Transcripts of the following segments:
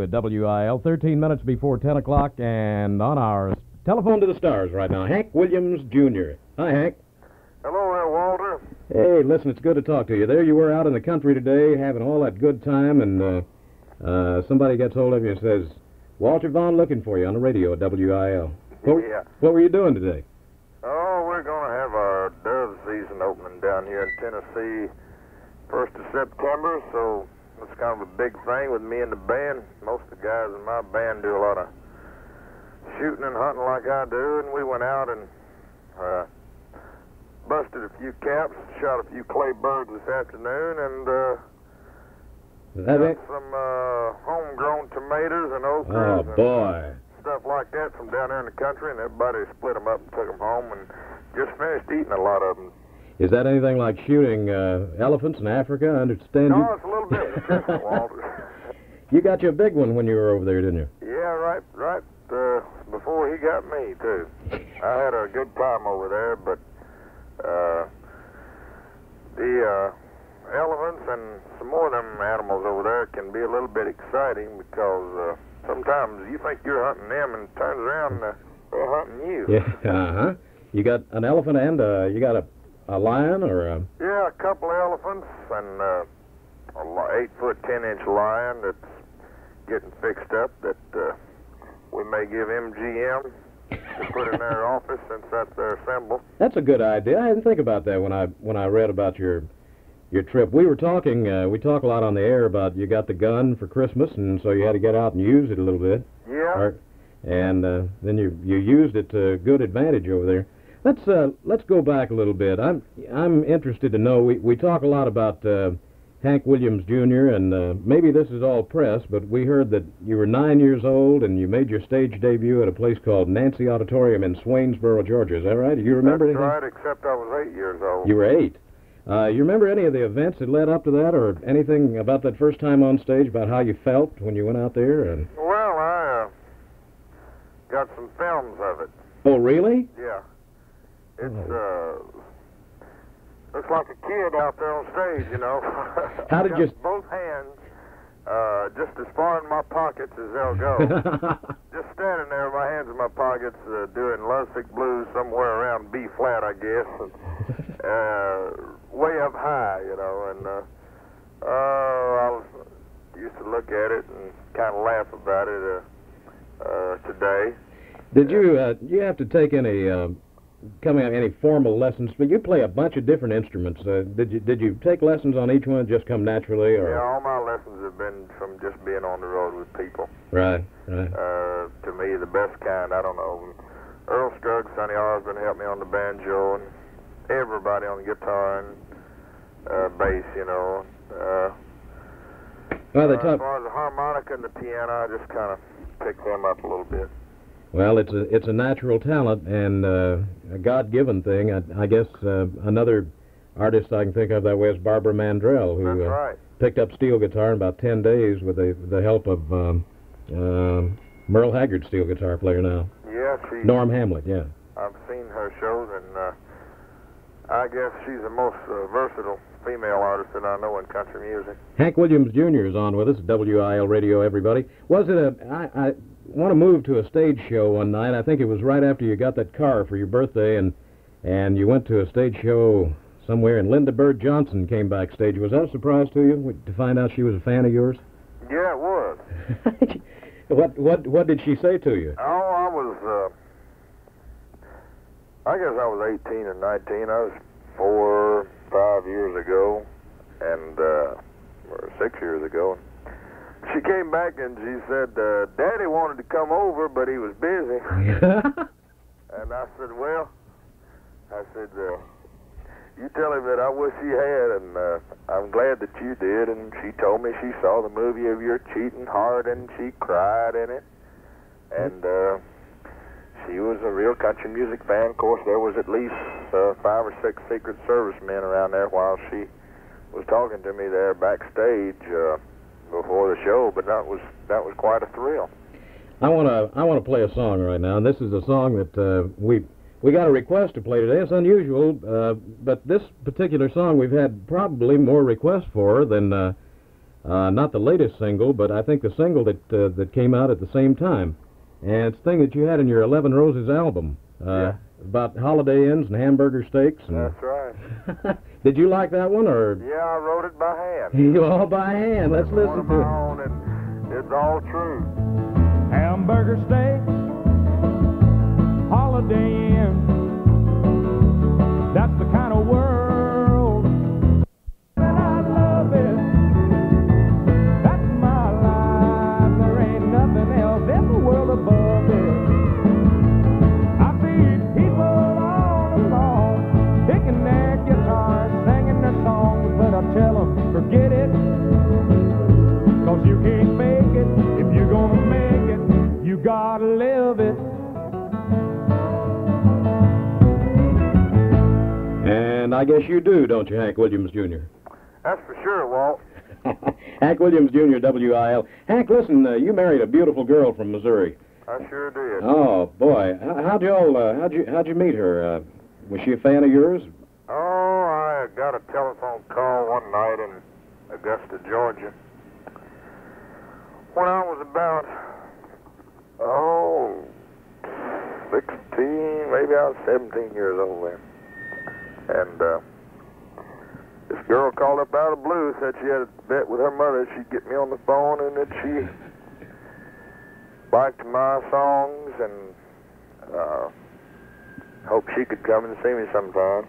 to it, WIL, 13 minutes before 10 o'clock, and on our telephone to the stars right now, Hank Williams, Jr. Hi, Hank. Hello there, Walter. Hey, listen, it's good to talk to you. There you were out in the country today having all that good time, and somebody gets hold of you and says, Walter Vaughn looking for you on the radio at WIL. What were you doing today? Oh, we're going to have our dove season opening down here in Tennessee 1st of September, so it's kind of a big thing with me and the band. Most of the guys in my band do a lot of shooting and hunting like I do, and we went out and busted a few caps, shot a few clay birds this afternoon, and got some homegrown tomatoes and okras and stuff like that from down there in the country, and everybody split them up and took them home and just finished eating a lot of them. Is that anything like shooting elephants in Africa? I understand you? No, it's a little bit different, Walter. You got you a big one when you were over there, didn't you? Yeah, right before he got me, too. I had a good time over there, but the elephants and some more of them animals over there can be a little bit exciting because sometimes you think you're hunting them and it turns around they're hunting you. Yeah, uh-huh. You got an elephant and you got a lion or a... Yeah, a couple of elephants and a 8-foot, 10-inch lion that's getting fixed up that we may give MGM to put in their office since that's their symbol. That's a good idea. I didn't think about that when I read about your trip. We were talking, we talk a lot on the air about you got the gun for Christmas, and so you had to get out and use it a little bit. Yeah. And then you used it to good advantage over there. Let's go back a little bit. I'm interested to know. We talk a lot about Hank Williams Jr. and maybe this is all press, but we heard that you were 9 years old and you made your stage debut at a place called Nancy Auditorium in Swainsboro, Georgia. Is that right? Do you remember anything? That's right, except I was 8 years old. You were 8. You remember any of the events that led up to that, or anything about that first time on stage, about how you felt when you went out there? Well, I got some films of it. Oh, really? Yeah. It's looks like a kid out there on stage, you know. How did you... Both hands just as far in my pockets as they'll go. Just standing there with my hands in my pockets doing Lovesick Blues somewhere around B flat, I guess. Way up high, you know. And I used to look at it and kind of laugh about it today. Did you have to take any... any formal lessons? But you play a bunch of different instruments. Did you take lessons on each one? Just come naturally, or? Yeah, all my lessons have been from just being on the road with people. Right. To me, the best kind. I don't know. Earl Scruggs, Sonny Osborne helped me on the banjo, and everybody on the guitar and bass. You know. As far as the harmonica and the piano, I just kind of picked them up a little bit. Well, it's a natural talent and a God-given thing. I guess another artist I can think of that way is Barbara Mandrell, who picked up steel guitar in about 10 days with the help of Merle Haggard's steel guitar player now. Yeah, Norm Hamlet, yeah. I've seen her shows, and I guess she's the most versatile female artist that I know in country music. Hank Williams Jr. is on with us at WIL Radio, everybody. Was it I want to move to a stage show one night. I think it was right after you got that car for your birthday, and you went to a stage show somewhere, and Linda Bird Johnson came backstage. Was that a surprise to you to find out she was a fan of yours? Yeah, it was. What did she say to you? Oh, I guess I was 18 or 19. I was 4 or 5 years ago, or 6 years ago. She came back and she said, Daddy wanted to come over, but he was busy. And I said, you tell him that I wish he had, and I'm glad that you did. And she told me she saw the movie of your cheating heart, and she cried in it. And she was a real country music fan. Of course, there was at least 5 or 6 Secret Service men around there while she was talking to me there backstage before the show, but that was quite a thrill. I want to play a song right now, and this is a song that we got a request to play today. It's unusual, but this particular song we've had probably more requests for than Not the latest single, but I think the single that came out at the same time. And it's a thing that you had in your 11 Roses album. Yeah. About Holiday Inns and hamburger steaks. And That's right. Did you like that one, or? Yeah, I wrote it by hand. You all by hand. Let's One listen of to my it. own, and it's all true. Hamburger steak, Holiday Inn. That's the kind of world that I love it. That's my life. There ain't nothing else in the world above it. I see people all along picking their guitars, singing their songs, but I tell them, forget it. 'Cause you can't make it. If you're gonna make it, you gotta live it. And I guess you do, don't you, Hank Williams Jr.? That's for sure, Walt. Hank Williams Jr., WIL. Hank, listen, you married a beautiful girl from Missouri. I sure did. Oh boy, how'd you meet her? Was she a fan of yours? Oh, I got a telephone call one night in Augusta, Georgia. When I was about, 16, maybe I was 17 years old then. And this girl called up out of the blue, said she had a bet with her mother she'd get me on the phone and that she liked my songs and hoped she could come and see me sometime.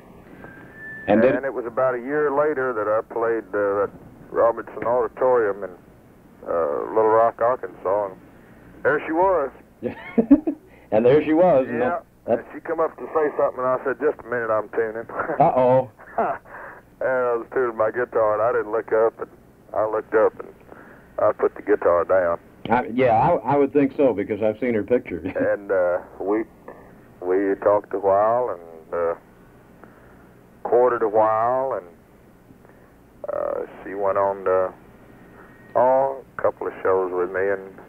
And it was about a year later that I played at Robertson Auditorium in Little Rock, Arkansas, and there she was. And there she was. And Yeah. And she come up to say something, and I said, "Just a minute, I'm tuning." Uh-oh. And I was tuning my guitar, and I didn't look up, and I looked up, and I put the guitar down. I would think so, because I've seen her picture. And we talked a while, and courted a while, and she went on to a couple of shows with me, and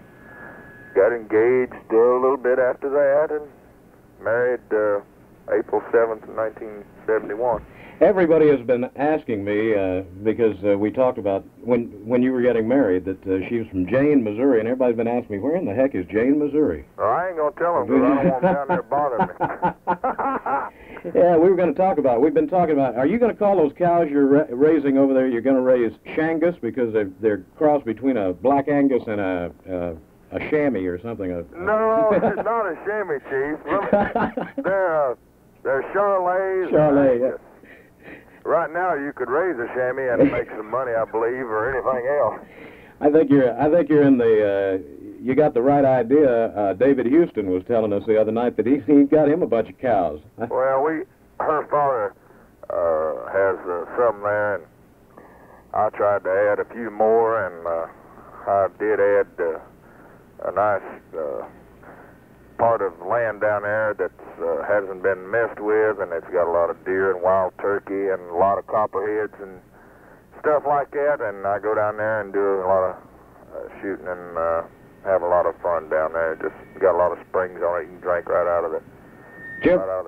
got engaged a little bit after that, and married April 7th, 1971. Everybody has been asking me, because we talked about when you were getting married, that she was from Jane, Missouri, and everybody's been asking me, where in the heck is Jane, Missouri? Well, I ain't going to tell them, because I don't want them down there bothering me. Yeah, we've been talking about, are you going to call those cows you're raising over there, you're going to raise Shangus, because they're crossed between a Black Angus and a chamois or something? No, it's not a chamois, Chief. They're Charolais. Charolais, yeah. Right now, you could raise a chamois and make some money, I believe, or anything else. I think you're in the. You got the right idea. David Houston was telling us the other night that he got him a bunch of cows. Well, her father has some there, and I tried to add a few more, and I did add a nice part of land down there that hasn't been messed with, and it's got a lot of deer and wild turkey and a lot of copperheads and stuff like that. And I go down there and do a lot of shooting and have a lot of fun down there. Just got a lot of springs on it. You can drink right out of the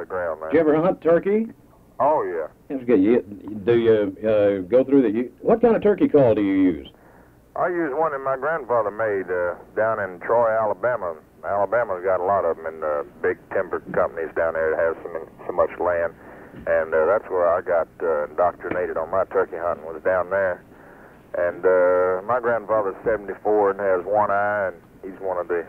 ground there. Did you ever hunt turkey? Oh yeah. That's good. Do you go through what kind of turkey call do you use? I use one that my grandfather made down in Troy, Alabama. Alabama's got a lot of them in big timber companies down there that has so much land. And that's where I got indoctrinated on my turkey hunting, was down there. And my grandfather's 74 and has one eye, and he's one of the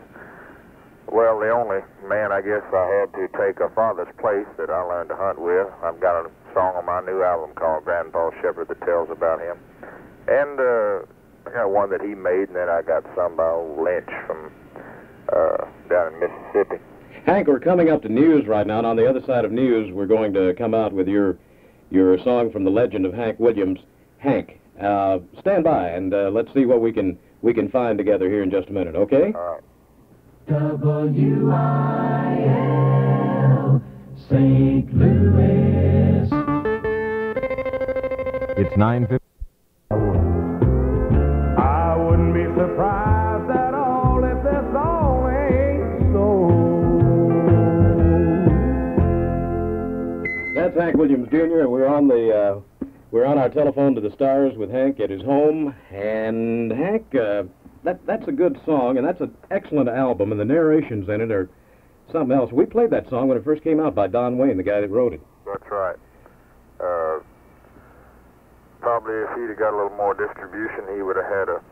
only man, I guess, I had to take a father's place that I learned to hunt with. I've got a song on my new album called Grandpa Shepherd that tells about him. And I got one that he made, and then I got some by old Lynch from down in Mississippi. Hank, we're coming up to news right now, and on the other side of news, we're going to come out with your song from the legend of Hank Williams. Hank, stand by, and let's see what we can find together here in just a minute, okay? All right. WIL, St. Louis. It's 9:50. I wouldn't be surprised at all if this song ain't so. That's Hank Williams Jr., and we're We're on our telephone to the stars with Hank at his home. And Hank, that's a good song, and that's an excellent album, and the narrations in it are something else. We played that song when it first came out by Don Wayne, the guy that wrote it. That's right. Probably if he'd have got a little more distribution, he would have had a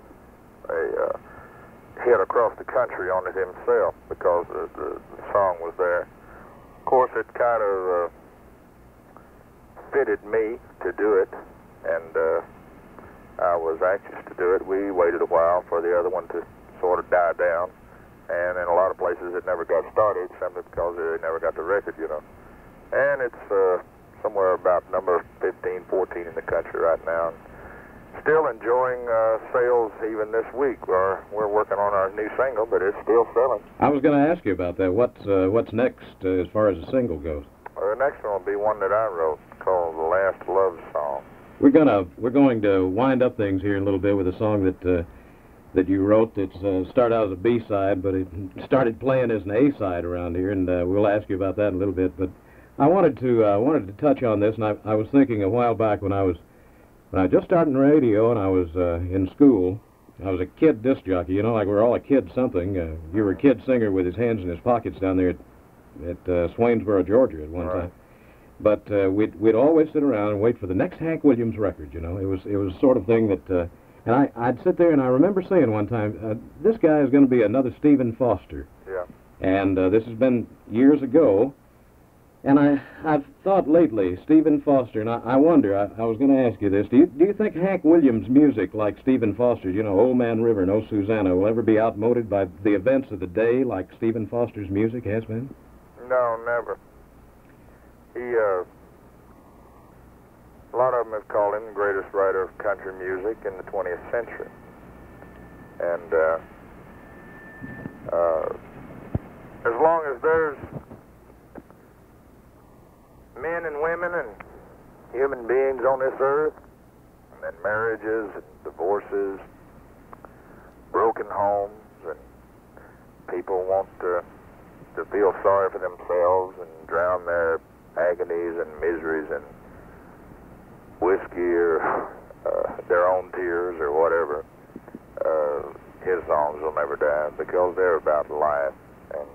hit across the country on it himself, because the song was there. Of course, it kind of fitted me to do it, and I was anxious to do it. We waited a while for the other one to sort of die down, and in a lot of places it never got started, simply because they never got the record, you know. And it's somewhere about number 15, 14 in the country right now. Still enjoying sales even this week. We're working on our new single, but it's still selling. I was going to ask you about that. What's next as far as the single goes? Well, the next one will be one that I wrote called The Last Love Song. We're going to wind up things here in a little bit with a song that you wrote. It's started out as a B-side, but it started playing as an A-side around here, and we'll ask you about that in a little bit. But I wanted to touch on this, and I was thinking a while back when I was just starting radio and I was in school. I was a kid disc jockey, you know, like we're all a kid something. You were a kid singer with his hands in his pockets down there at Swainsboro, Georgia at one time. But we'd always sit around and wait for the next Hank Williams record, you know. It was the sort of thing that, and I'd sit there and I remember saying one time, this guy is going to be another Stephen Foster. Yeah. And this has been years ago. And I've thought lately, Stephen Foster, and I wonder, I was going to ask you this, do you think Hank Williams' music, like Stephen Foster's, you know, Old Man River and Oh Susanna, will ever be outmoded by the events of the day like Stephen Foster's music has been? No, never. A lot of them have called him the greatest writer of country music in the 20th century. And as long as there's men and women and human beings on this earth, and marriages and divorces, broken homes, and people want to feel sorry for themselves and drown their agonies and miseries in whiskey or their own tears or whatever, his songs will never die, because they're about life, and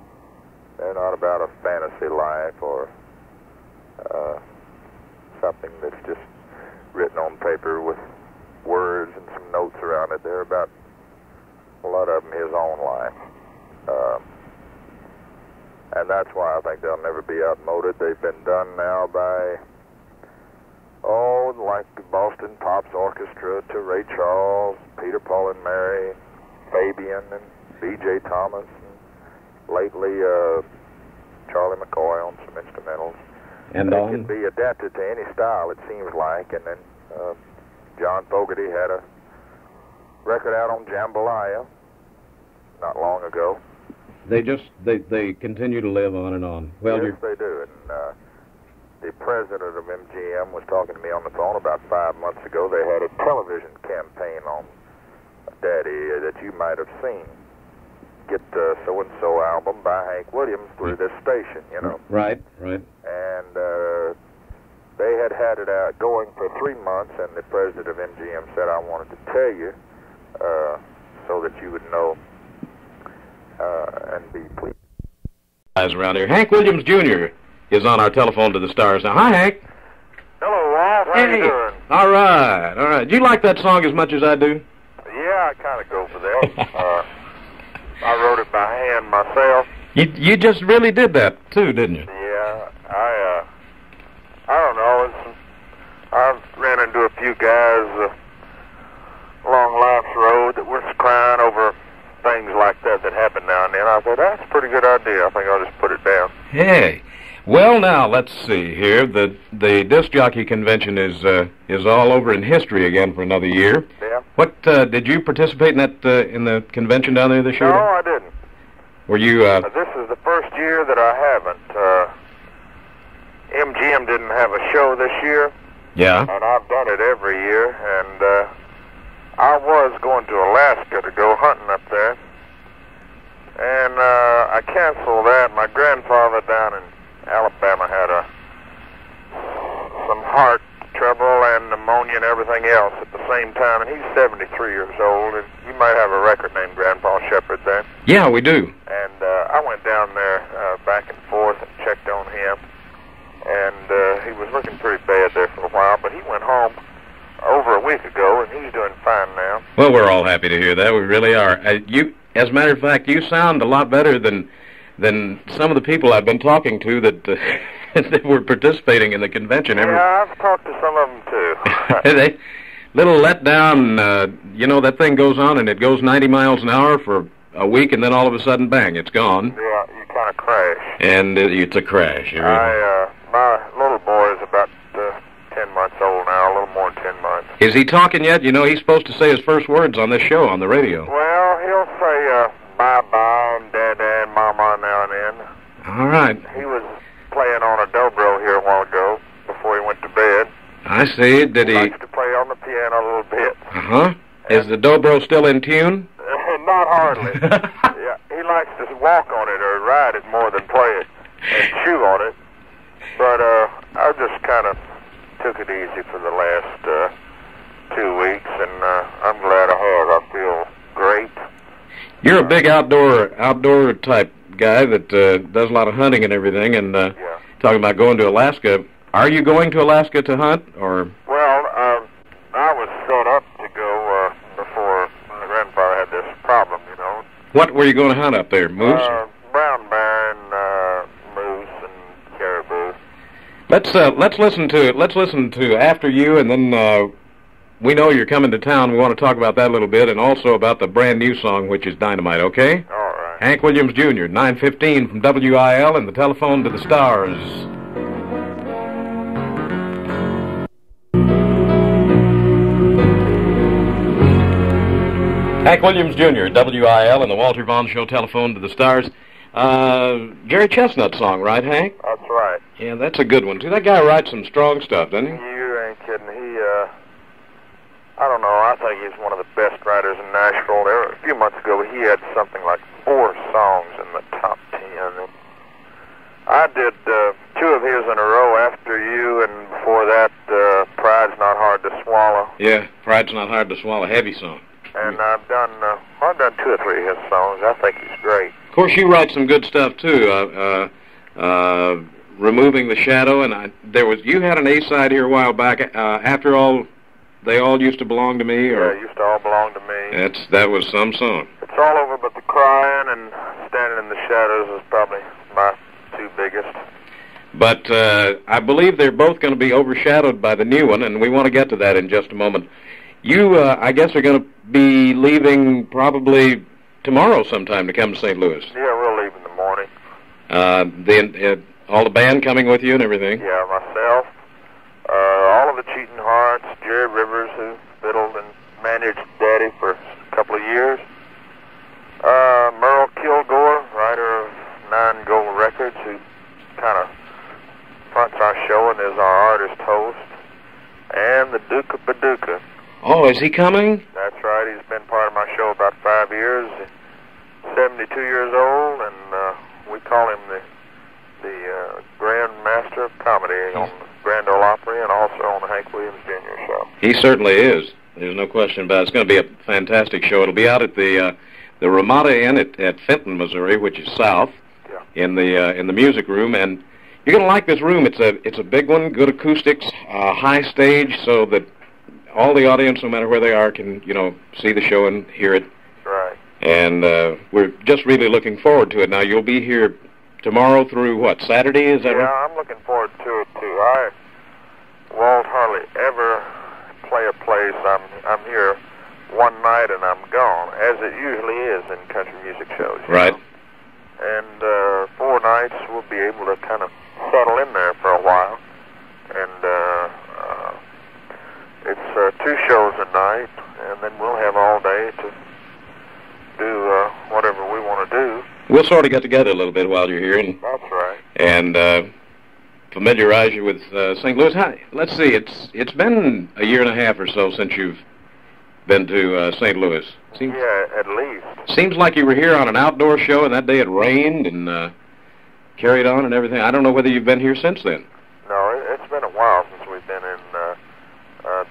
they're not about a fantasy life or something that's just written on paper with words and some notes around it. They're about, a lot of them, his own life. And that's why I think they'll never be outmoded. They've been done now by, like the Boston Pops Orchestra, to Ray Charles, Peter, Paul and Mary, Fabian, and B.J. Thomas, and lately Charlie McCoy on some instrumentals. And it can be adapted to any style, it seems like. And then John Fogerty had a record out on jambalaya not long ago. They continue to live on and on. Well, yes, they do. And the president of MGM was talking to me on the phone about 5 months ago. They had a television campaign on Daddy that you might have seen. Get the so-and-so album by Hank Williams through this station, you know. Right. And they had it out going for 3 months, and the president of MGM said, I wanted to tell you so that you would know and be pleased. Guys around here. Hank Williams Jr. is on our telephone to the stars now. Hi, Hank. Hello, Walt. How you doing? All right. Do you like that song as much as I do? Yeah, I kind of go for that. I wrote it by hand myself. You just really did that, too, didn't you? Yeah, I don't know. I've ran into a few guys along life's road that were crying over things like that happen now and then. I thought, that's a pretty good idea. I think I'll just put it down. Hey. Well, now, let's see here. The disc jockey convention is all over in history again for another year. Yeah. What, did you participate in that, in the convention down there this year? No, I didn't. Were you, This is the first year that I haven't. MGM didn't have a show this year. Yeah. And I've done it every year, and I was going to Alaska to go hunting up there. And I canceled that. My grandfather down in Alabama had some heart trouble and pneumonia and everything else at the same time, and he's 73 years old, and you might have a record named Grandpa Shepherd then. Yeah, we do. And I went down there back and forth and checked on him, and he was looking pretty bad there for a while, but he went home over a week ago, and he's doing fine now. Well, we're all happy to hear that. We really are. As a matter of fact, you sound a lot better than some of the people I've been talking to that that were participating in the convention. Yeah, I've talked to some of them too. Little letdown. That thing goes on and it goes 90 miles an hour for a week, and then all of a sudden, bang, it's gone. Yeah, you kind of crash. And it's a crash. My little boy is about 10 months old now, a little more than 10 months. Is he talking yet? You know, he's supposed to say his first words on this show on the radio. Well, he'll say bye-bye and dada and mama now and then. All right. He was playing on a dobro here a while ago before he went to bed. I see. Did he? He likes to play on the piano a little bit. Uh-huh. Is the dobro still in tune? Not hardly. Yeah, he likes to walk on it or ride it more than play it and chew on it. But I just kind of took it easy for the last 2 weeks, and I'm glad I have. I feel great. You're a big outdoor type guy that does a lot of hunting and everything, and talking about going to Alaska. Are you going to Alaska to hunt, or? Well, I was set up to go before my grandfather had this problem, you know. What were you going to hunt up there? Moose? Brown bear and moose and caribou. Let's listen to After You, and then we know you're coming to town. We want to talk about that a little bit, and also about the brand new song, which is Dynamite. Okay? All right. Hank Williams Jr., 9:15 from WIL, and the telephone to the stars. Hank Williams Jr., WIL, and the Walter Vaughn Show telephone to the stars. Jerry Chestnut song, right, Hank? That's right. Yeah, that's a good one, too. That guy writes some strong stuff, doesn't he? You ain't kidding. I don't know, I think he's one of the best writers in Nashville. A few months ago, he had something like 4 songs in the top 10. And I did 2 of his in a row, After You, and before that, Pride's Not Hard to Swallow. Yeah, Pride's Not Hard to Swallow, heavy song. And I've done 2 or 3 of his songs. I think he's great. Of course, you write some good stuff too. Removing the Shadow, and you had an A-side here a while back. After All, They All Used to Belong to Me, or yeah, used to all belong to me. That was some song. It's all over, but the crying and Standing in the Shadows is probably my 2 biggest. But I believe they're both going to be overshadowed by the new one, and we want to get to that in just a moment. You, I guess, are going to be leaving probably tomorrow sometime to come to St. Louis. Yeah, we'll leave in the morning. All the band coming with you and everything? Yeah, myself, all of the Cheating Hearts, Jerry Rivers, who fiddled and managed Daddy for a couple of years, Merle Kilgore, writer of 9 Gold Records, who kind of fronts our show and is our artist host, and the Duke of Paducah. Oh, is he coming? That's right. He's been part of my show about 5 years. He's 72 years old, and we call him the Grand Master of Comedy on the Grand Ole Opry and also on the Hank Williams Jr. show. He certainly is. There's no question about it. It's going to be a fantastic show. It'll be out at the Ramada Inn at Fenton, Missouri, which is south, in the music room, and you're going to like this room. It's a big one, good acoustics, high stage, so that all the audience, no matter where they are, can, see the show and hear it. Right. And we're just really looking forward to it. Now, you'll be here tomorrow through, what, Saturday? Is that right? Yeah, I'm looking forward to it, too. I won't hardly ever play a place. I'm here one night and I'm gone, as it usually is in country music shows. Right. And 4 nights, we'll be able to kind of settle in there for a while. And it's 2 shows a night, and then we'll have all day to do whatever we want to do. We'll sort of get together a little bit while you're here. That's right. And familiarize you with St. Louis. Let's see, it's been a year and a half or so since you've been to St. Louis. Yeah, at least. Seems like you were here on an outdoor show, and that day it rained and carried on and everything. I don't know whether you've been here since then. No, it's been a while since we've been in the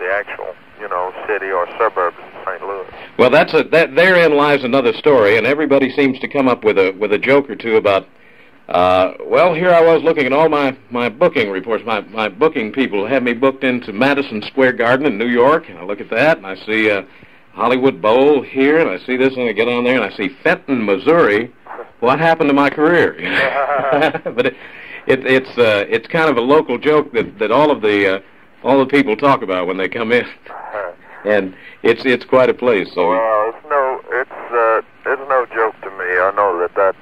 the actual, city or suburbs of St. Louis. Well, therein lies another story, and everybody seems to come up with a joke or two about. Well, here I was looking at all my booking reports. My booking people have me booked into Madison Square Garden in New York, and I look at that, and I see Hollywood Bowl here, and I see this, and I get on there, and I see Fenton, Missouri. What happened to my career? But it's kind of a local joke that all the people talk about when they come in, and it's quite a place. So well, it's no joke to me. I know that's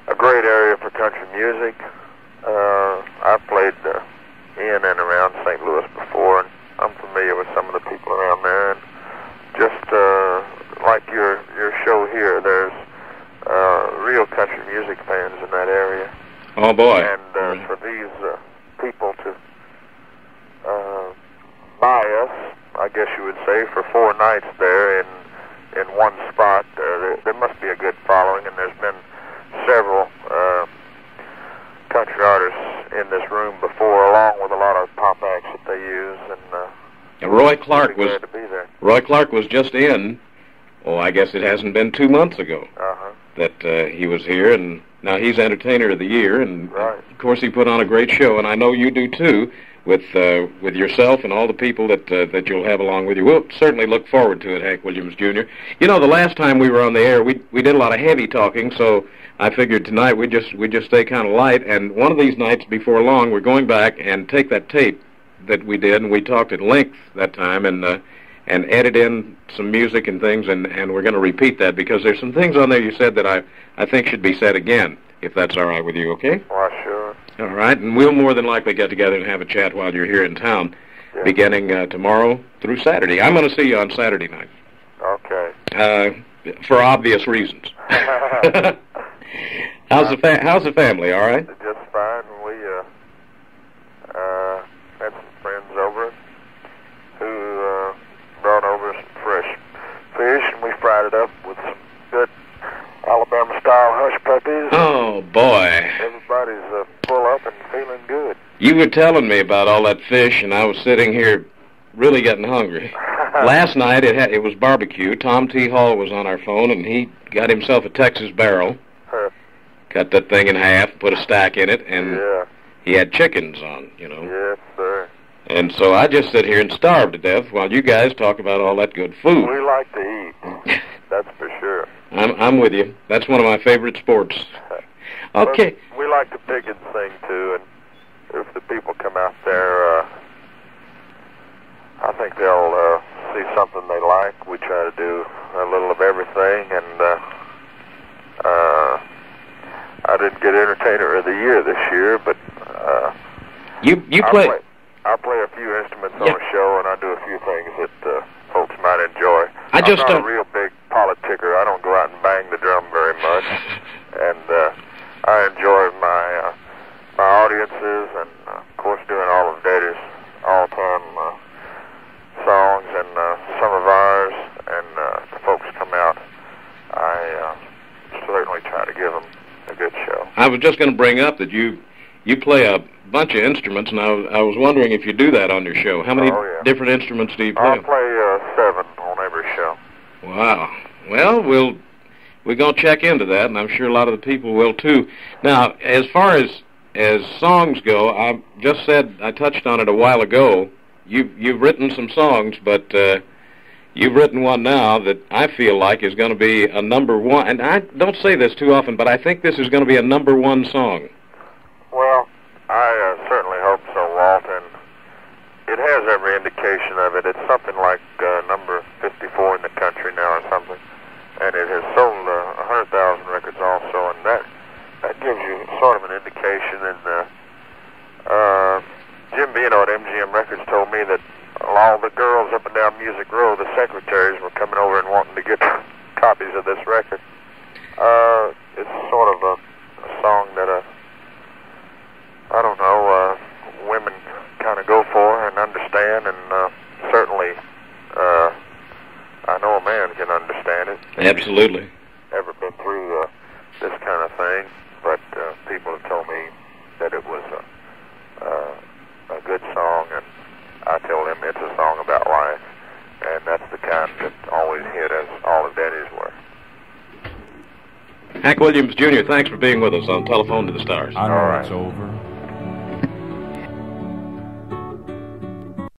a great area for country music. I've played in and around St. Louis before, and I'm familiar with some of the people around there. And just like your show here, there's real country music fans in that area. Oh boy! And for these people to buy us, I guess you would say, for 4 nights there in one spot, there must be a good following, and there's been several country artists in this room before, along with a lot of pop acts that they use, and Roy Clark was glad to be there. Roy Clark was just in. Oh, I guess it hasn't been 2 months ago that he was here, and now he's Entertainer of the Year, and right. Of course he put on a great show, and I know you do too, with yourself and all the people that you'll have along with you. We'll certainly look forward to it, Hank Williams Jr. You know, the last time we were on the air, we did a lot of heavy talking, so I figured tonight we'd just stay kind of light, and one of these nights before long, we're going back and take that tape that we did, and we talked at length that time, and edit in some music and things, and we're going to repeat that, because there's some things on there you said that I think should be said again, if that's all right with you, okay? Well, sure. All right, and we'll more than likely get together and have a chat while you're here in town, beginning tomorrow through Saturday. I'm going to see you on Saturday night. Okay. For obvious reasons. How's the family, all right? Just fine. We had some friends over who brought over some fresh fish, and we fried it up with some good Alabama-style hush puppies. Oh, boy. Everybody's full up and feeling good. You were telling me about all that fish, and I was sitting here really getting hungry. Last night it was barbecue. Tom T. Hall was on our phone, and he got himself a Texas barrel, cut that thing in half, put a stack in it, and he had chickens on, Yes, sir. And so I just sit here and starve to death while you guys talk about all that good food. We like to eat, that's for sure. I'm with you. That's one of my favorite sports. Okay. But we like to pig and sing, too, and if the people come out there, I think they'll see something they like. We try to do a little of everything, and I didn't get Entertainer of the Year this year, but you play. I play a few instruments on a show, and I do a few things that folks might enjoy. I'm not a real big politicker. I don't go out and bang the drum very much, and I enjoy my audiences, and of course doing all of Daddy's all-time songs and some of ours, and the folks come out. I certainly try to give them a good show. I was just going to bring up that you play a bunch of instruments, and I was wondering if you do that on your show. How many different instruments do you play? I play 7 on every show. Wow. Well, we're going to check into that, and I'm sure a lot of the people will too. Now, as far as songs go, I just said, I touched on it a while ago, you've written some songs, but you've written one now that I feel like is going to be a number one, and I don't say this too often, but I think this is going to be a number one song. Well, I certainly hope so, Walt, and it has every indication of it. It's something like number 54 in the country now or something, and it has sold 100,000 records also, and that gives you sort of an indication. And Jim Beano at MGM Records told me that all the girls up and down Music Row, the secretaries, were coming over and wanting to get copies of this record. It's sort of a song that I don't know, women kind of go for and understand, and certainly I know a man can understand it. Absolutely. Never been through this kind of thing, but people have told me that it was a good song, and I tell them it's a song about life, and that's the kind that always hit us, all of Daddy's were. Hank Williams Jr., thanks for being with us on Telephone to the Stars. I know All right. it's over.